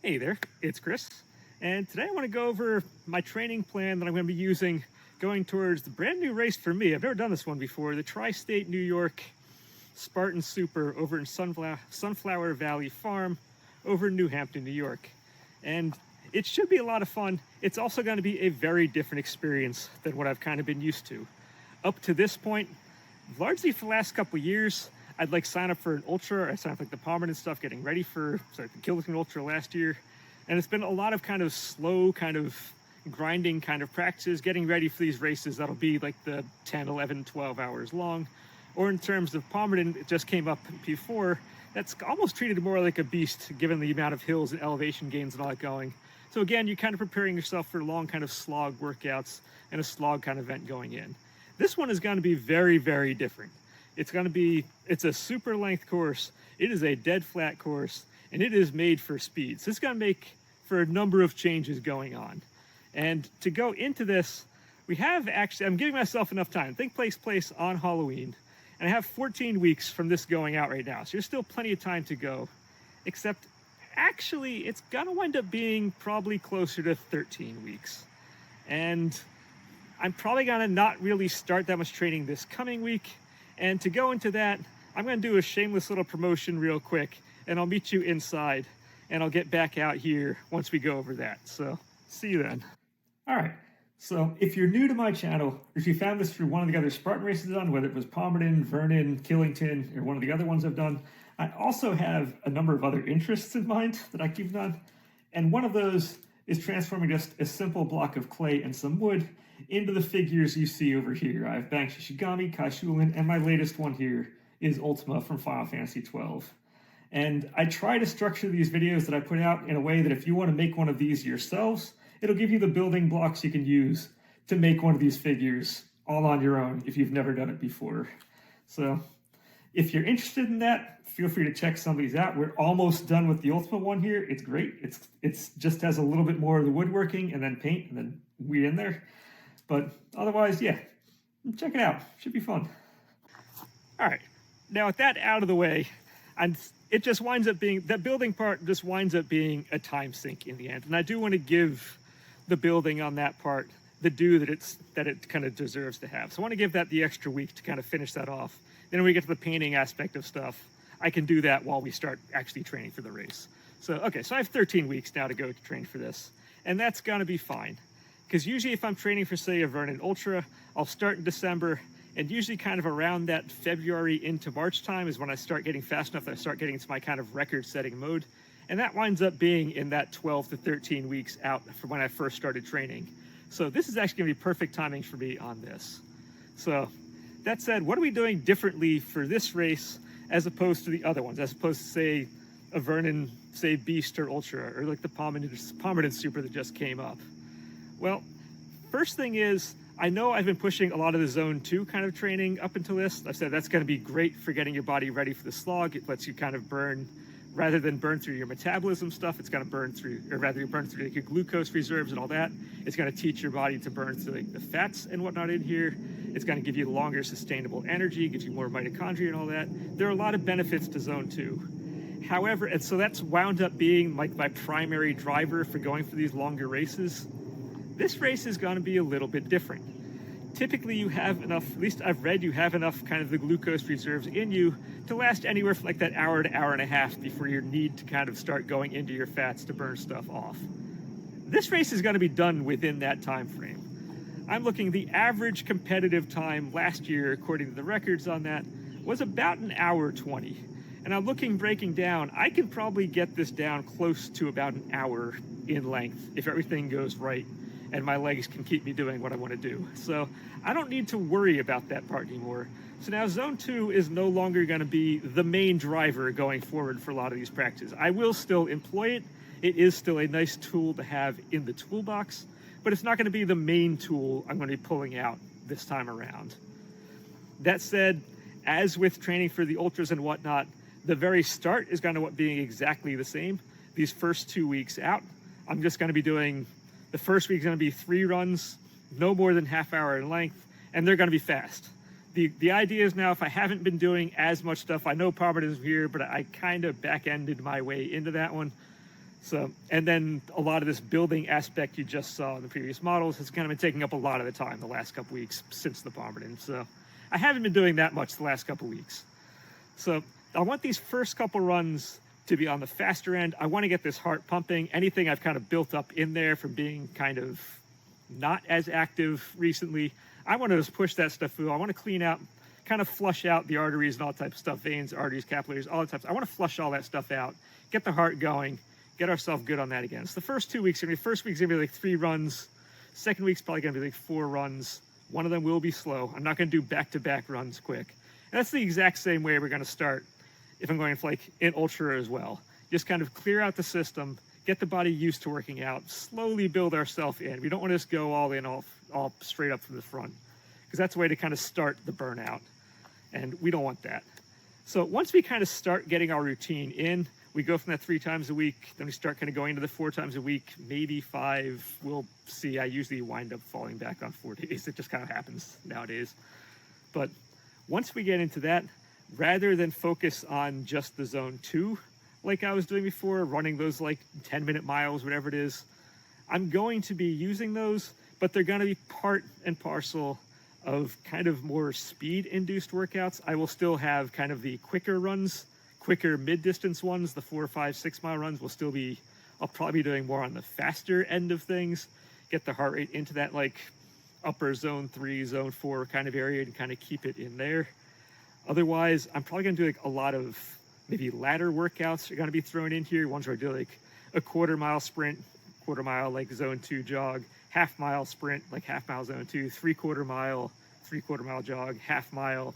Hey there, it's Chris, and today I want to go over my training plan that I'm going to be using going towards the brand new race for me. I've never done this one before, the Tri-State New York Spartan Super over in Sunflower Valley Farm over in New Hampton, New York. And it should be a lot of fun. It's also going to be a very different experience than what I've kind of been used to. Up to this point, largely for the last couple years, I'd like sign up for an ultra. I signed up like the Palmerton stuff, getting ready for the Killican Ultra last year. And it's been a lot of kind of slow, kind of grinding kind of practices, getting ready for these races that'll be like the 10, 11, 12 hours long. Or in terms of Palmerton, it just came up before, that's almost treated more like a beast given the amount of hills and elevation gains and all that going. So again, you're kind of preparing yourself for long kind of slog workouts and a slog kind of event going in. This one is going to be very, very different. It's a super length course. It is a dead flat course, and it is made for speed. So it's going to make for a number of changes going on. And to go into this, I'm giving myself enough time. Think takes place on Halloween, and I have 14 weeks from this going out right now. So there's still plenty of time to go, except actually it's going to wind up being probably closer to 13 weeks. And I'm probably going to not really start that much training this coming week. And to go into that, I'm going to do a shameless little promotion real quick, and I'll meet you inside, and I'll get back out here once we go over that. So see you then. All right. So if you're new to my channel, or if you found this through one of the other Spartan races I've done, whether it was Palmerton, Vernon, Killington, or one of the other ones I've done, I also have a number of other interests in mind that I keep on. And one of those is transforming just a simple block of clay and some wood into the figures you see over here. I have Banks Shigami, Kai Shulin, and my latest one here is Ultima from Final Fantasy XII. And I try to structure these videos that I put out in a way that if you want to make one of these yourselves, it'll give you the building blocks you can use to make one of these figures all on your own if you've never done it before. So if you're interested in that, feel free to check some of these out. We're almost done with the Ultima one here. It's great. It's just has a little bit more of the woodworking and then paint and then weed in there. But otherwise, yeah, check it out. Should be fun. All right. Now, with that out of the way, it just winds up being, that building part just winds up being a time sink in the end. And I do want to give the building on that part the due that it kind of deserves to have. So I want to give that the extra week to kind of finish that off. Then when we get to the painting aspect of stuff, I can do that while we start actually training for the race. So, okay, so I have 13 weeks now to go to train for this. And that's going to be fine. Because usually if I'm training for, say, a Vernon Ultra, I'll start in December, and usually kind of around that February into March time is when I start getting fast enough that I start getting into my kind of record-setting mode. And that winds up being in that 12 to 13 weeks out from when I first started training. So this is actually going to be perfect timing for me on this. So that said, what are we doing differently for this race as opposed to the other ones, as opposed to, say, a Vernon, say, Beast or Ultra, or like the Palmerton Super that just came up? Well, first thing is, I know I've been pushing a lot of the Zone 2 kind of training up until this. I said that's going to be great for getting your body ready for the slog. It lets you kind of burn, rather than burn through your metabolism stuff, it's going to burn through, or rather you burn through like your glucose reserves and all that. It's going to teach your body to burn through like the fats and whatnot in here. It's going to give you longer sustainable energy, gives you more mitochondria and all that. There are a lot of benefits to Zone 2. However, and so that's wound up being like my primary driver for going for these longer races. This race is going to be a little bit different. Typically you have enough, at least I've read, you have enough kind of the glucose reserves in you to last anywhere from like that hour to hour and a half before you need to kind of start going into your fats to burn stuff off. This race is going to be done within that time frame. I'm looking, the average competitive time last year, according to the records on that, was about an hour 20. And I'm looking, breaking down, I can probably get this down close to about an hour in length if everything goes right and my legs can keep me doing what I want to do. So I don't need to worry about that part anymore. So now Zone 2 is no longer going to be the main driver going forward for a lot of these practices. I will still employ it. It is still a nice tool to have in the toolbox, but it's not going to be the main tool I'm going to be pulling out this time around. That said, as with training for the ultras and whatnot, the very start is going to end up being exactly the same. These first 2 weeks out, I'm just going to be doing, the first week is going to be 3 runs, no more than half hour in length, and they're going to be fast. The idea is now, if I haven't been doing as much stuff, I know Palmerton is here, but I kind of back-ended my way into that one. So, and then a lot of this building aspect you just saw in the previous models has kind of been taking up a lot of the time the last couple weeks since the Palmerton. So I haven't been doing that much the last couple weeks. So I want these first couple runs to be on the faster end. I want to get this heart pumping. Anything I've kind of built up in there from being kind of not as active recently, I want to just push that stuff through. I want to clean out, kind of flush out the arteries and all types of stuff, veins, arteries, capillaries, all the types. I want to flush all that stuff out, get the heart going, get ourselves good on that again. So the first 2 weeks, first week's gonna be like 3 runs. Second week's probably gonna be like 4 runs. One of them will be slow. I'm not gonna do back-to-back runs quick. And that's the exact same way we're gonna start if I'm going for like an ultra as well. Just kind of clear out the system, get the body used to working out, slowly build ourselves in. We don't want to just go all in, all straight up from the front, because that's a way to kind of start the burnout. And we don't want that. So once we kind of start getting our routine in, we go from that 3 times a week, then we start kind of going to the 4 times a week, maybe 5. We'll see. I usually wind up falling back on 4 days. It just kind of happens nowadays. But once we get into that, rather than focus on just the zone 2, like I was doing before, running those like 10-minute miles, whatever it is, I'm going to be using those, but they're going to be part and parcel of kind of more speed-induced workouts. I will still have kind of the quicker runs, quicker mid-distance ones. The 4, 5, 6 mile runs will still be, I'll probably be doing more on the faster end of things, get the heart rate into that like upper zone 3, zone 4 kind of area and kind of keep it in there. Otherwise, I'm probably going to do like a lot of maybe ladder workouts are going to be thrown in here. Ones where I do like a quarter-mile sprint, quarter-mile like zone 2 jog, half-mile sprint, like half-mile zone 2, three-quarter-mile jog, half-mile,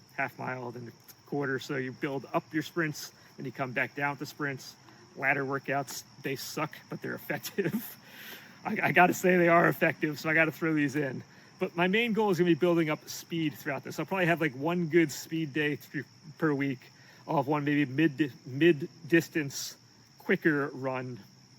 then quarter. So you build up your sprints, then you come back down to sprints. Ladder workouts, they suck, but they're effective. I got to say they are effective, so I got to throw these in. But my main goal is going to be building up speed throughout this. I'll probably have like 1 good speed day per week. I'll have 1 maybe mid-distance quicker run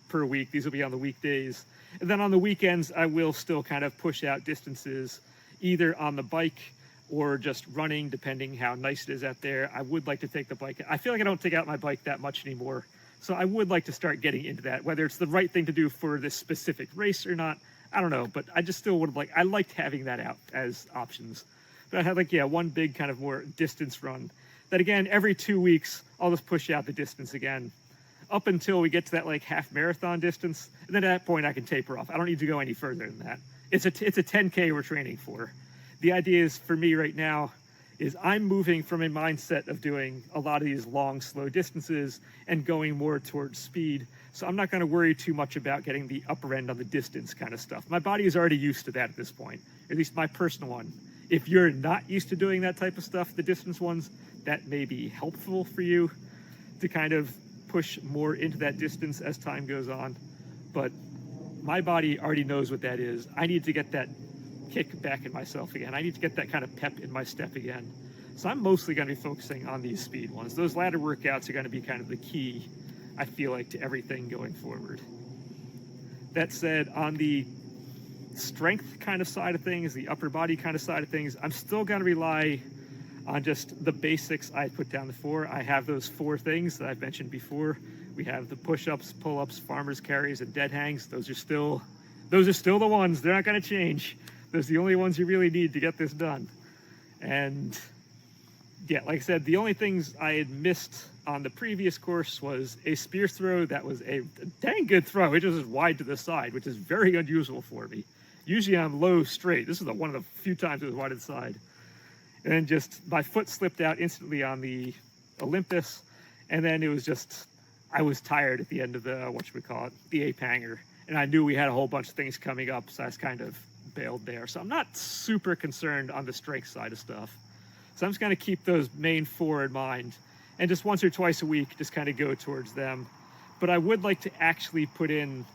per week. These will be on the weekdays. And then on the weekends, I will still kind of push out distances, either on the bike or just running, depending how nice it is out there. I would like to take the bike. I feel like I don't take out my bike that much anymore. So I would like to start getting into that. Whether it's the right thing to do for this specific race or not, I don't know. But I just still would like, I liked having that out as options. But I had like, 1 big kind of more distance run. That again, every 2 weeks, I'll just push out the distance again, up until we get to that like half marathon distance. And then at that point I can taper off. I don't need to go any further than that. It's a 10K we're training for. The idea is for me right now is I'm moving from a mindset of doing a lot of these long, slow distances and going more towards speed. So I'm not going to worry too much about getting the upper end on the distance kind of stuff. My body is already used to that at this point, at least my personal one. If you're not used to doing that type of stuff, the distance ones, that may be helpful for you to kind of push more into that distance as time goes on. But my body already knows what that is. I need to get that kick back in myself again. I need to get that kind of pep in my step again. So I'm mostly going to be focusing on these speed ones. Those ladder workouts are going to be kind of the key, I feel like, to everything going forward. That said, on the strength kind of side of things, the upper body kind of side of things, I'm still going to rely on just the basics I put down before. I have those 4 things that I've mentioned before. We have the push-ups, pull-ups, farmer's carries, and dead hangs. Those are still the ones. They're not going to change. Those are the only ones you really need to get this done. And yeah, like I said, the only things I had missed on the previous course was a spear throw. That was a dang good throw. It just was wide to the side, which is very unusual for me. Usually I'm low straight. This is one of the few times it was wide to the side. And then just my foot slipped out instantly on the Olympus. And then it was just, I was tired at the end of the, the ape hanger. And I knew we had a whole bunch of things coming up, so I was kind of bailed there. So I'm not super concerned on the strength side of stuff. So I'm just going to keep those main 4 in mind. And just once or twice a week, just kind of go towards them. But I would like to actually put in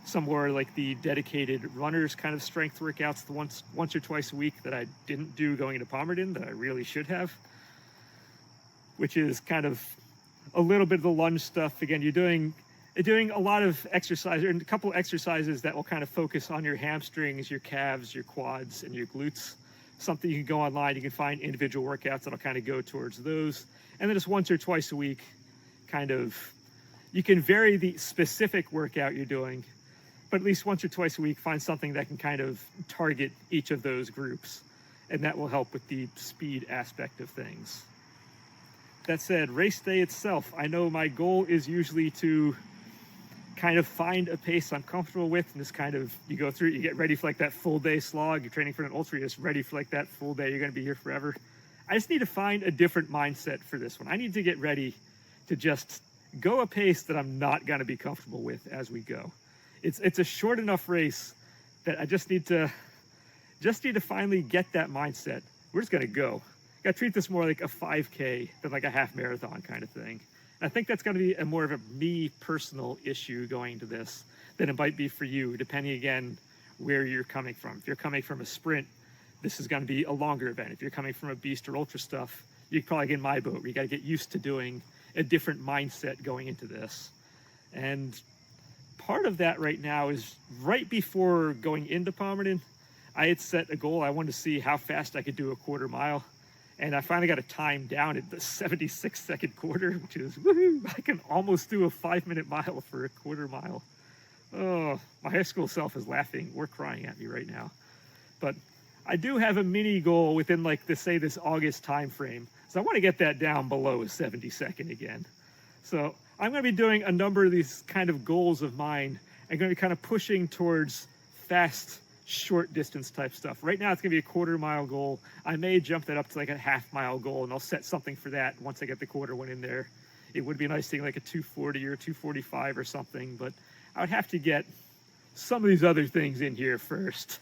some more like the dedicated runners kind of strength workouts, the once or twice a week that I didn't do going into Palmerton that I really should have, which is kind of a little bit of the lunge stuff. Again, you're doing a lot of exercise, or a couple exercises that will kind of focus on your hamstrings, your calves, your quads, and your glutes. Something you can go online, you can find individual workouts that'll kind of go towards those. And then just once or twice a week, kind of You can vary the specific workout you're doing, but at least once or twice a week, find something that can kind of target each of those groups. And that will help with the speed aspect of things. That said, race day itself, I know my goal is usually to kind of find a pace I'm comfortable with, and just kind of, you go through it, you get ready for like that full day slog, you're training for an ultra, you're just ready for like that full day, you're gonna be here forever. I just need to find a different mindset for this one. I need to get ready to just go a pace that I'm not gonna be comfortable with as we go. It's a short enough race that I just need to finally get that mindset. We're just gonna go. Gotta treat this more like a 5K than like a half marathon kind of thing. And I think that's gonna be more of a me personal issue going to this than it might be for you, depending again where you're coming from. If you're coming from a sprint, this is gonna be a longer event. If you're coming from a beast or ultra stuff, you're probably get in my boat where you gotta get used to doing a different mindset going into this. And part of that right now is right before going into Palmerton, I had set a goal. I wanted to see how fast I could do a quarter mile. And I finally got a time down at the 76-second quarter, which is woohoo! I can almost do a 5-minute mile for a quarter mile. Oh, my high school self is laughing or crying at me right now. But I do have a mini goal within like this August time frame. So I want to get that down below a 70-second again. So I'm going to be doing a number of these kind of goals of mine. I'm going to be kind of pushing towards fast, short distance type stuff. Right now it's gonna be a quarter mile goal. I may jump that up to like a half mile goal, and I'll set something for that once I get the quarter one in there. It would be nice seeing like a 240 or 245 or something, but I would have to get some of these other things in here first.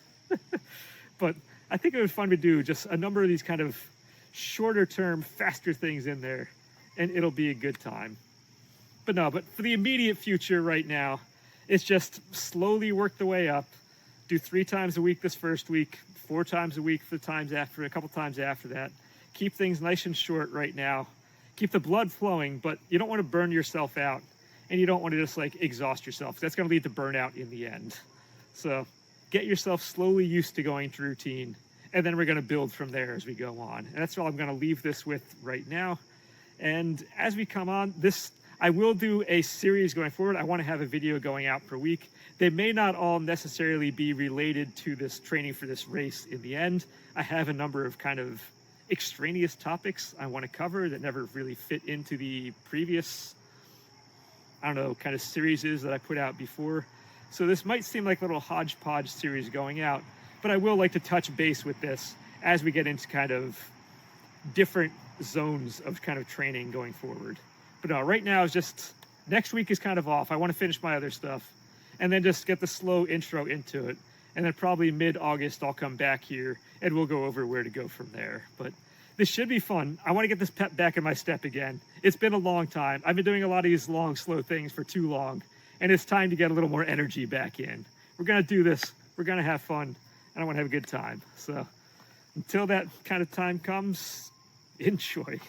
But I think it was fun to do just a number of these kind of shorter term, faster things in there, and it'll be a good time. But for the immediate future right now, it's just slowly work the way up. Do 3 times a week this first week, 4 times a week for the times after, a couple times after that. Keep things nice and short right now. Keep the blood flowing, but you don't want to burn yourself out, and you don't want to just like exhaust yourself. That's going to lead to burnout in the end. So get yourself slowly used to going to routine, and then we're going to build from there as we go on. And that's all I'm going to leave this with right now. And as we come on, I will do a series going forward. I want to have a video going out per week. They may not all necessarily be related to this training for this race in the end. I have a number of kind of extraneous topics I want to cover that never really fit into the previous, kind of series that I put out before. So this might seem like a little hodgepodge series going out, but I will like to touch base with this as we get into kind of different zones of kind of training going forward. But no, right now is just, next week is kind of off. I want to finish my other stuff and then just get the slow intro into it. And then probably mid-August, I'll come back here and we'll go over where to go from there. But this should be fun. I want to get this pep back in my step again. It's been a long time. I've been doing a lot of these long, slow things for too long, and it's time to get a little more energy back in. We're going to do this. We're going to have fun, and I want to have a good time. So until that kind of time comes, enjoy.